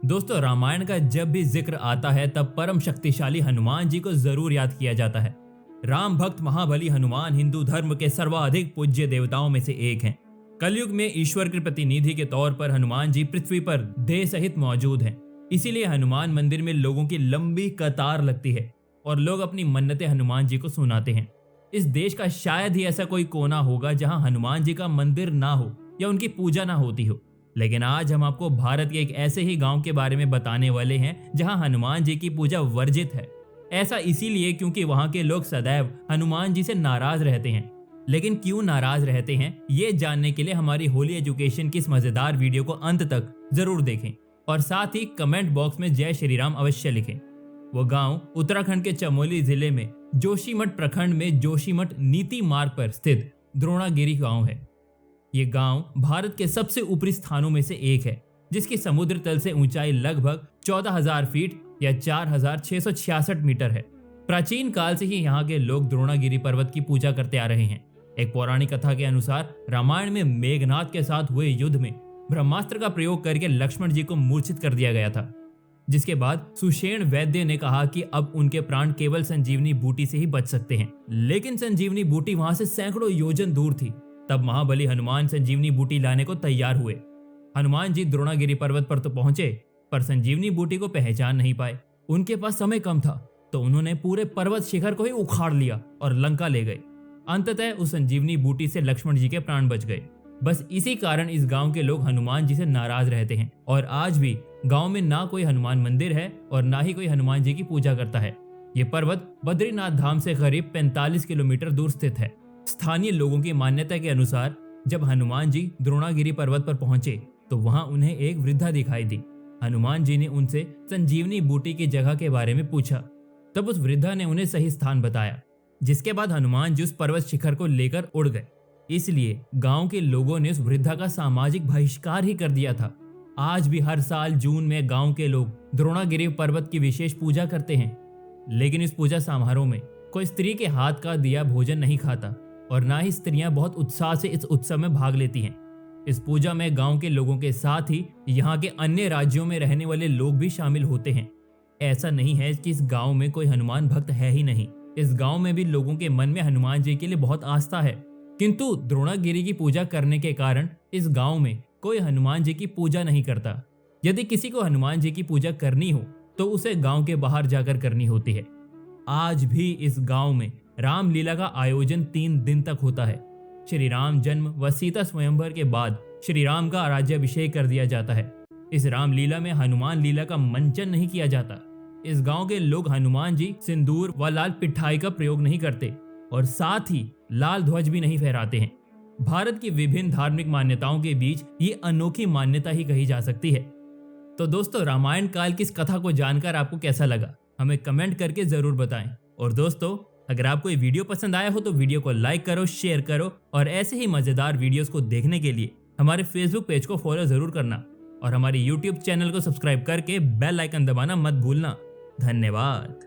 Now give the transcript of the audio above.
दोस्तों, रामायण का जब भी जिक्र आता है तब परम शक्तिशाली हनुमान जी को जरूर याद किया जाता है। राम भक्त महाबली हनुमान हिंदू धर्म के सर्वाधिक पूज्य देवताओं में से एक हैं। कलयुग में ईश्वर के प्रतिनिधि के तौर पर हनुमान जी पृथ्वी पर देह सहित मौजूद हैं। इसीलिए हनुमान मंदिर में लोगों की लंबी कतार लगती है और लोग अपनी मन्नतें हनुमान जी को सुनाते हैं। इस देश का शायद ही ऐसा कोई कोना होगा जहां हनुमान जी का मंदिर ना हो या उनकी पूजा ना होती हो। लेकिन आज हम आपको भारत के एक ऐसे ही गांव के बारे में बताने वाले हैं जहां हनुमान जी की पूजा वर्जित है। ऐसा इसीलिए क्योंकि वहां के लोग सदैव हनुमान जी से नाराज रहते हैं। लेकिन क्यों नाराज रहते हैं, ये जानने के लिए हमारी होली एजुकेशन की इस मजेदार वीडियो को अंत तक जरूर देखें और साथ ही कमेंट बॉक्स में जय श्री राम अवश्य लिखें। वो गांव उत्तराखंड के चमोली जिले में जोशीमठ प्रखंड में जोशीमठ नीति मार्ग पर स्थित द्रोणागिरी गांव है। ये गांव भारत के सबसे ऊपरी स्थानों में से एक है, जिसकी समुद्र तल से ऊंचाई लगभग 14,000 फीट या 4,666 मीटर है। प्राचीन काल से ही यहाँ के लोग द्रोणागिरी पर्वत की पूजा करते आ रहे हैं। एक पौराणिक कथा के अनुसार रामायण में मेघनाथ के साथ हुए युद्ध में ब्रह्मास्त्र का प्रयोग करके लक्ष्मण जी को मूर्छित कर दिया गया था, जिसके बाद सुषेण वैद्य ने कहा कि अब उनके प्राण केवल संजीवनी बूटी से ही बच सकते हैं। लेकिन संजीवनी बूटी वहां से सैकड़ों योजन दूर थी। तब महाबली हनुमान संजीवनी बूटी लाने को तैयार हुए। हनुमान जी द्रोणागिरी पर्वत पर तो पहुंचे, पर संजीवनी बूटी को पहचान नहीं पाए। उनके पास समय कम था, तो उन्होंने पूरे पर्वत शिखर को ही उखाड़ लिया और लंका ले गए। अंततः उस संजीवनी बूटी से लक्ष्मण जी के प्राण बच गए। बस इसी कारण इस गांव के लोग हनुमान जी से नाराज रहते हैं और आज भी गांव में ना कोई हनुमान मंदिर है और ना ही कोई हनुमान जी की पूजा करता है। ये पर्वत बद्रीनाथ धाम से करीब 45 किलोमीटर दूर स्थित है। स्थानीय लोगों की मान्यता के अनुसार जब हनुमान जी द्रोणागिरी पर्वत पर पहुंचे तो वहां उन्हें एक वृद्धा दिखाई दी। हनुमान जी ने उनसे संजीवनी बूटी की जगह के बारे में पूछा। तब उस वृद्धा ने उन्हें सही स्थान बताया, जिसके बाद हनुमान जी उस पर्वत शिखर को लेकर उड़ गए। इसलिए गांव के लोगों ने उस वृद्धा का सामाजिक बहिष्कार ही कर दिया था। आज भी हर साल जून में गांव के लोग द्रोणागिरी पर्वत की विशेष पूजा करते हैं। लेकिन इस पूजा समारोह में कोई स्त्री के हाथ का दिया भोजन नहीं खाता और ना ही स्त्रियां बहुत उत्साह से इस उत्सव में भाग लेती हैं। इस पूजा में गांव के लोगों के साथ ही यहाँ के अन्य राज्यों में रहने वाले लोग भी शामिल होते हैं। ऐसा नहीं है कि इस गांव में कोई हनुमान भक्त है ही नहीं। इस गांव में भी लोगों के मन में हनुमान जी के लिए बहुत आस्था है, किंतु द्रोणागिरी की पूजा करने के कारण इस गांव में कोई हनुमान जी की पूजा नहीं करता। यदि किसी को हनुमान जी की पूजा करनी हो तो उसे गांव के बाहर जाकर करनी होती है। आज भी इस गांव में रामलीला का आयोजन 3 दिन तक होता है। श्री राम जन्म व सीता स्वयंवर के बाद श्री राम का राज्याभिषेक कर दिया जाता है। इस रामलीला में हनुमान लीला का मंचन नहीं किया जाता। इस गांव के लोग हनुमान जी सिंदूर व लाल पिठाई का प्रयोग नहीं करते और साथ ही लाल ध्वज भी नहीं फहराते हैं। भारत की विभिन्न धार्मिक मान्यताओं के बीच ये अनोखी मान्यता ही कही जा सकती है। तो दोस्तों, रामायण काल की इस कथा को जानकर आपको कैसा लगा, हमें कमेंट करके जरूर बताएं। और दोस्तों, अगर आपको ये वीडियो पसंद आया हो तो वीडियो को लाइक करो, शेयर करो और ऐसे ही मजेदार वीडियोस को देखने के लिए हमारे फेसबुक पेज को फॉलो जरूर करना और हमारे यूट्यूब चैनल को सब्सक्राइब करके बेल आइकन दबाना मत भूलना। धन्यवाद।